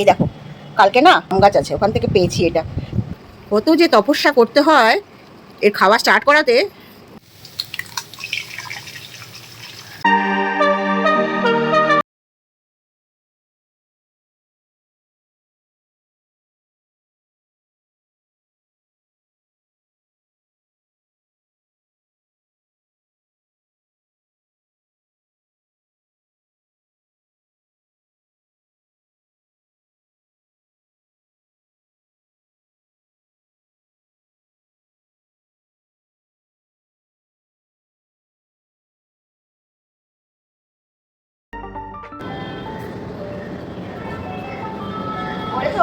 এই দেখো, কালকে না আম গাছ আছে, ওখান থেকে পেয়েছি এটা। কত যে তপস্যা করতে হয় এর খাওয়া স্টার্ট করাতে।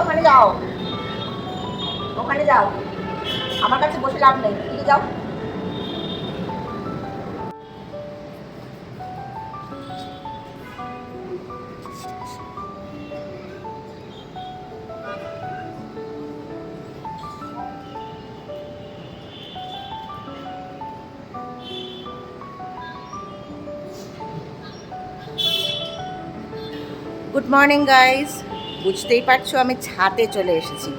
ওখানে যাও, ওখানে যাও, আমার কাছে বসে লাভ নেই, ঠিক যাও। Good morning guys. বুঝতেই পারছো আমি ছাদে চলে এসেছি,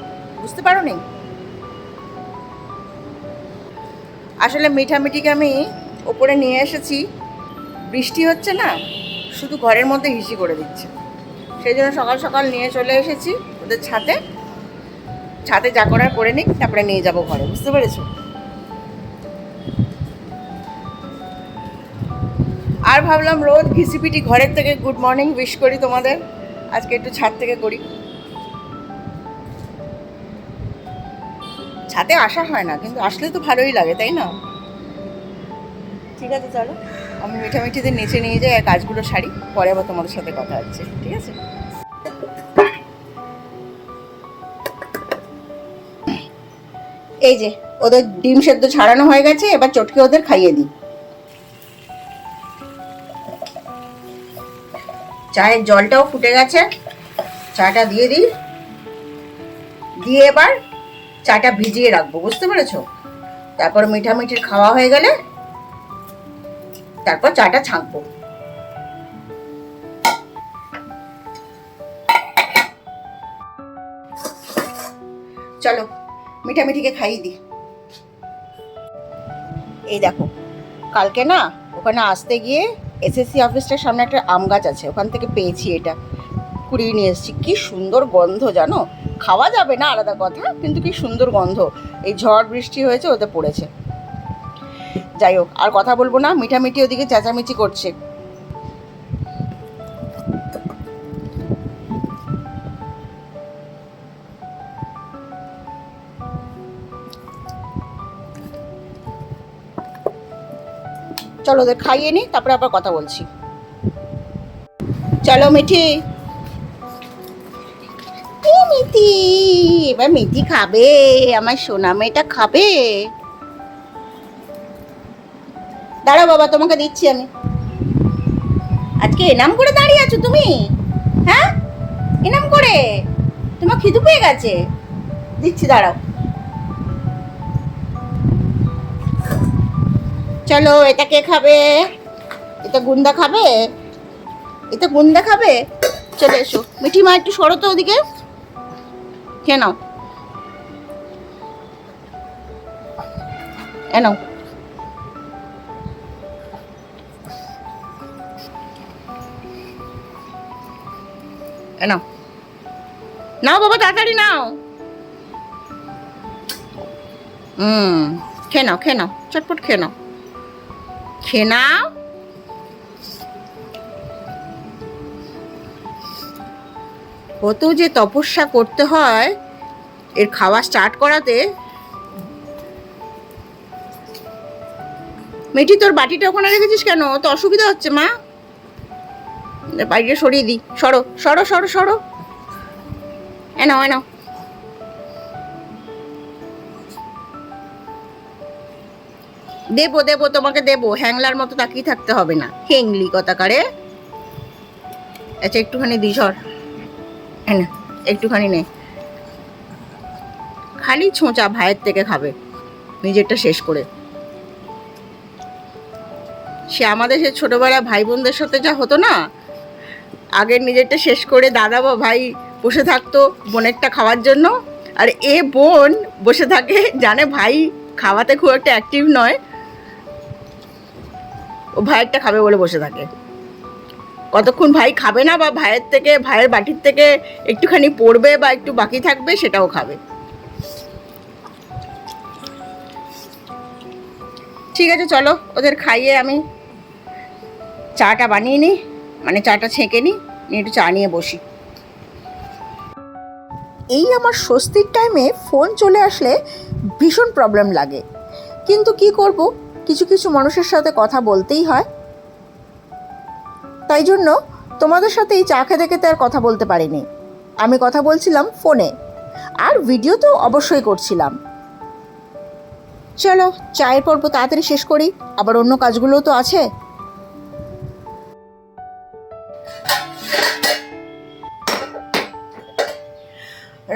বুঝতে পারো নি? আসলে মিঠামিঠিকে আমি ওপরে নিয়ে এসেছি, বৃষ্টি হচ্ছে না, শুধু ঘরের মধ্যে হিসি করে দিচ্ছে, সেই জন্য সকাল সকাল নিয়ে চলে এসেছি ওদের ছাদে। ছাদে যা করার করে নিক, তারপরে নিয়ে যাব ঘরে, বুঝতে পেরেছো? আর ভাবলাম রোজ ঘিসিপিটি ঘরের থেকে গুড মর্নিং উইশ করি তোমাদের, আজকে একটু ছাদ থেকে করি। ছাদে আসা হয় না, কিন্তু আসলে তো ভালোই লাগে, তাই না? ঠিক আছে, চলো আমি মিঠামিঠিদের নিচে নিয়ে যাই আর কাজগুলো সারি, পরে আবার তোমাদের সাথে কথা হচ্ছে, ঠিক আছে? এই যে ওদের ডিম সেদ্ধ ছাড়ানো হয়ে গেছে, এবার চটকে ওদের খাইয়ে দিই। চায়ের জলটাও ফুটে গেছে, চাটা দিয়ে দিই, দিয়ে এবার চাটা ভিজিয়ে রাখবো, বুঝতে পেরেছো? তারপর মিঠামিঠির খাওয়া হয়ে গেলে তারপর চাটা ছাঁকবো। চলো মিঠামিঠিকে খাইয়ে দিই। এই দেখো, কালকে না ওখানে আসতে গিয়ে এসএসসি অফিসটার সামনে একটা আম গাছ আছে, ওখান থেকে পেয়েছি এটা, কুড়িয়ে নিয়ে এসেছি। কি সুন্দর গন্ধ জানো, খাওয়া যাবে না আলাদা কথা, কিন্তু কি সুন্দর গন্ধ। এই ঝড় বৃষ্টি হয়েছে, ওতে পড়েছে। যাই হোক, আর কথা বলবো না, মিঠামিঠি ওদিকে চেঁচামেচি করছে। চলো ওদের খাইয়ে নি, তারপরে আবার কথা বলছি। চলো মিঠি, মিঠি, এবার মিঠি খাবে, আমার সোনা মেয়েটা খাবে। দাঁড়াও বাবা, তোমাকে দিচ্ছি আমি। আজকে এনাম করে দাঁড়িয়ে আছো তুমি? হ্যাঁ, এনাম করে? তোমার খিদু পেয়ে গেছে? দিচ্ছি, দাঁড়াও। চলো, এটা কে খাবে? এটা গুন্দা খাবে, এটা গুন্দা খাবে। চলে এসো মিঠি মা, একটু সরো তো ওদিকে, খেয়ে নাও, এ নাও। এ নাও, নাও বাবা, তাড়াতাড়ি নাও। খেয়ে নাও, খেয়ে নাও, চটপট খেয়ে নাও, খেয়ে নাও। কত যে তপস্যা করতে হয় এর খাওয়া স্টার্ট করাতে। মিঠি, তোর বাটিটা ওখানে রেখেছিস কেন? তো অসুবিধা হচ্ছে মা, বাড়িটা সরিয়ে দিই, সরো সরো সরো সরো। এ নাও, এ নাও। দেবো দেবো, তোমাকে দেবো, হ্যাংলার মতো তাকিয়ে থাকতে হবে না, হেংলি কথাকারে। আচ্ছা একটুখানি দি, সর, না একটুখানি নে। খালি ছোঁচা, ভাইয়ের থেকে খাবে, নিজেরটা শেষ করে। সে আমাদের সে ছোটবেলা ভাই বোনদের সাথে যা হতো না, আগের নিজেরটা শেষ করে দাদা বা ভাই বসে থাকতো বোনেরটা খাওয়ার জন্য, আর এ বোন বসে থাকে, জানে ভাই খাওয়াতে খুব একটা অ্যাক্টিভ নয়, ও ভাইয়েরটা খাবে বলে বসে থাকে। কতক্ষণ ভাই খাবে না বা ভাইয়ের বাটির থেকে একটুখানি পড়বে বা একটু বাকি থাকবে সেটাও খাবে। ঠিক আছে, চলো ওদের খাইয়ে আমি চাটা বানিয়ে নিই, মানে চাটা ছেঁকে নিই, একটু চা নিয়ে বসি। এই আমার স্বস্তির টাইমে ফোন চলে আসলে ভীষণ প্রবলেম লাগে, কিন্তু কি করব, কিছু কিছু মানুষের সাথে কথা বলতেই হয়। তাই জন্য তোমাদের সাথে এই চা খেতে খেতে আর কথা বলতে পারিনি। আমি কথা বলছিলাম ফোনে, আর ভিডিও তো অবশ্যই করছিলাম। চলো চায়ের পর্ব তাড়াতাড়ি শেষ করি, আবার অন্য কাজগুলোও তো আছে।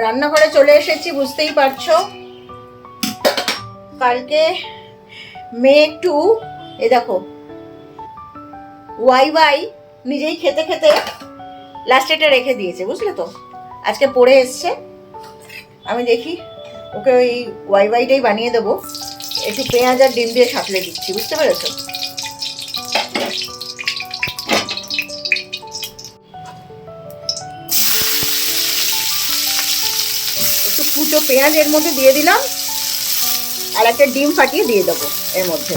রান্নাঘরে চলে এসেছি, বুঝতেই পারছো কালকে মেয়ে একটু এ দেখো ওয়াই নিজেই খেতে খেতে লাস্ট এটা রেখে দিয়েছে, বুঝলে তো, আজকে পড়ে এসছে। আমি দেখি ওকে ওই ওয়াইটাই বানিয়ে দেবো, একটু পেঁয়াজ আর ডিম দিয়ে সাঁতলে দিচ্ছি, বুঝতে পেরেছো। একটু কুচো পেঁয়াজ এর মধ্যে দিয়ে দিলাম, আর একটা ডিম ফাটিয়ে দিয়ে দেবো এর মধ্যে।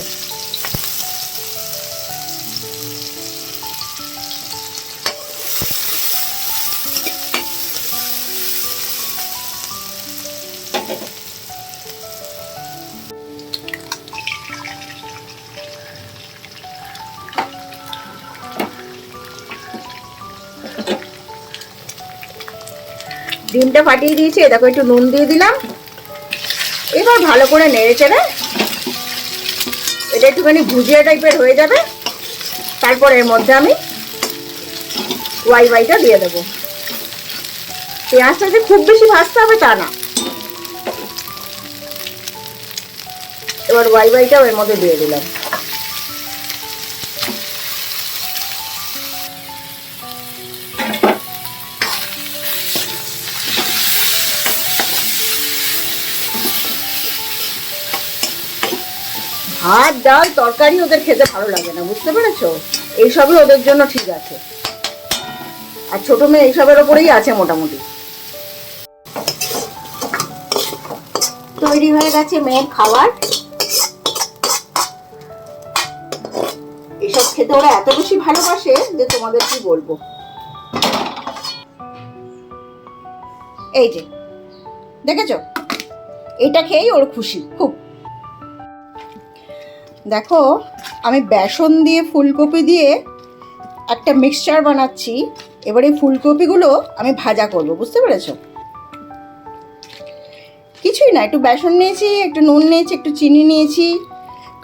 ডিমটা ফাটিয়ে দিয়েছি, দেখো একটু নুন দিয়ে দিলাম। এবার ভালো করে নেড়ে চেড়ে এটা একটুখানি ভুজিয়া টাইপের হয়ে যাবে, তারপর এর মধ্যে আমি ওয়াইটা দিয়ে দেবো। পেঁয়াজটা যে খুব বেশি ভাজতে হবে তা না। এবার ওয়াইটাও এর মধ্যে দিয়ে দিলাম। ভাত ডাল তরকারি ওদের খেতে ভালো লাগে না, বুঝতে পেরেছো, এইসবই ওদের জন্য ঠিক আছে। আর ছোট মেয়ে এইসবের ওপরেই আছে মোটামুটি। তৈরি হয়ে গেছে মেয়ের খাবার। এসব খেতে ওরা এত বেশি ভালোবাসে যে তোমাদের কি বলবো। এই যে দেখেছো, এটা খেয়েই ওর খুশি খুব। দেখো আমি বেসন দিয়ে ফুলকপি দিয়ে একটা মিক্সচার বানাচ্ছি। এবার এই ফুলকপিগুলো আমি ভাজা করব, বুঝতে পেরেছো। কিছুই না, একটু বেসন নিয়েছি, একটু নুন নিয়েছি, একটু চিনি নিয়েছি,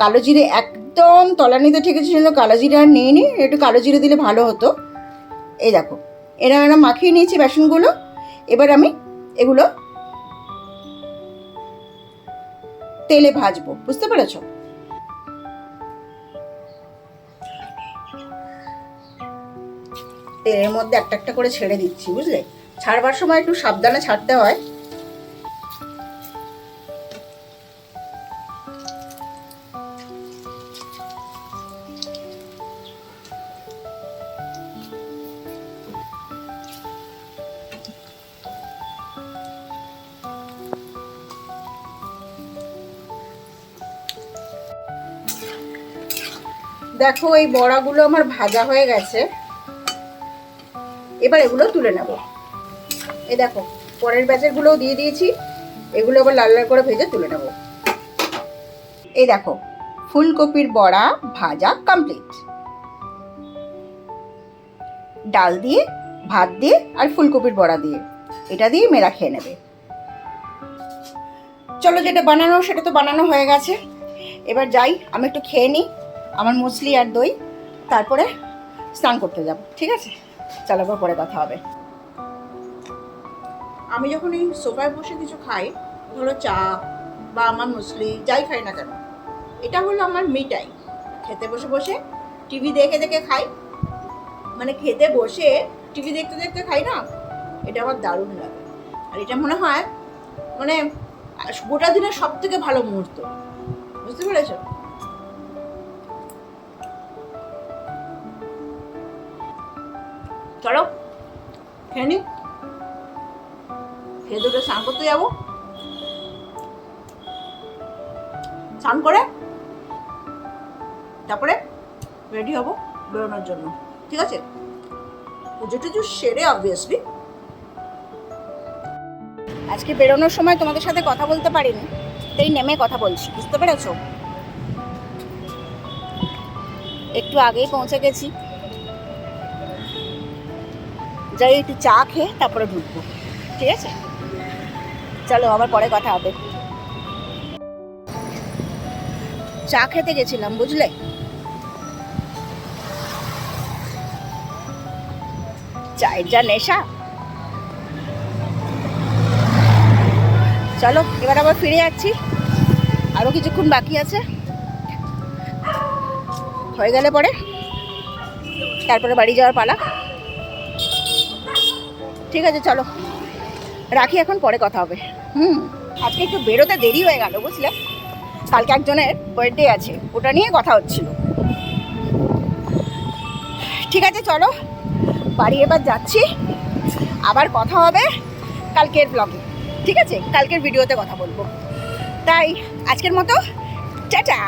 কালো জিরে একদম তলানিতে ঠেকেছিল, কালো জিরে আর নিয়ে নিই, একটু কালো জিরে দিলে ভালো হতো। এই দেখো এরা মাখিয়ে নিয়েছি বেসনগুলো। এবার আমি এগুলো তেলে ভাজবো, বুঝতে পেরেছো। তেলের মধ্যে একটা একটা করে ছেড়ে দিচ্ছি, বুঝলে, ছাড়বার সময় একটু সাবধানে ছাড়তে হয়। দেখো এই বড়াগুলো আমার ভাজা হয়ে গেছে, এবার এগুলো তুলে নেব। এই দেখো পরের ব্যাচেরগুলোও দিয়ে দিয়েছি, এগুলো আবার লাল লাল করে ভেজে তুলে নেব। এই দেখো ফুলকপির বড়া ভাজা কমপ্লিট। ডাল দিয়ে, ভাত দিয়ে আর ফুলকপির বড়া দিয়ে, এটা দিয়ে মেয়েরা খেয়ে নেবে। চলো যেটা বানানো সেটা তো বানানো হয়ে গেছে, এবার যাই আমি একটু খেয়ে নিই আমার মুসলি আর দই, তারপরে স্নান করতে যাব, ঠিক আছে। চলো আবার পরে কথা হবে। আমি যখন এই সোফায় বসে কিছু খাই, ধরো চা বা আমার মুসলি যাই খাই না কেন, এটা হলো আমার মি টাইম। খেতে বসে বসে টিভি দেখে দেখে খাই, মানে খেতে বসে টিভি দেখতে দেখতে খাই না, এটা আমার দারুণ লাগে। আর এটা মনে হয় মানে গোটা দিনের সব থেকে ভালো মুহূর্ত, বুঝতে পেরেছো? চলো খেয়ে নি, খেয়ে দুটো স্নান করতে যাবো, স্নান করে তারপরে রেডি হবো বেরোনোর জন্য, ঠিক আছে? পুজো টুজো সেরে অবভিয়াসলি। আজকে বেরোনোর সময় তোমাদের সাথে কথা বলতে পারিনি, তাই নেমে কথা বলছি, বুঝতে পেরেছো? একটু আগেই পৌঁছে গেছি, যাই একটু চা খেয়ে তারপরে ঢুকবো, ঠিক আছে? চলো আবার পরে কথা হবে। চা খেতে গেছিলাম, বুঝলে? চায়ের যা নেশা। চলো এবার আবার ফিরে যাচ্ছি, আরও কিছুক্ষণ বাকি আছে, হয়ে গেলে পরে তারপরে বাড়ি যাওয়ার পালা, ঠিক আছে? চলো রাখি এখন, পরে কথা হবে। আজকে একটু বেরোতে দেরি হয়ে গেল, বুঝলে? কালকে একজনের বার্থডে আছে, ওটা নিয়ে কথা হচ্ছিল। ঠিক আছে চলো বাড়ি এবার যাচ্ছি, আবার কথা হবে কালকের ব্লগে, ঠিক আছে? কালকের ভিডিওতে কথা বলবো। তাই আজকের মতো টাটা।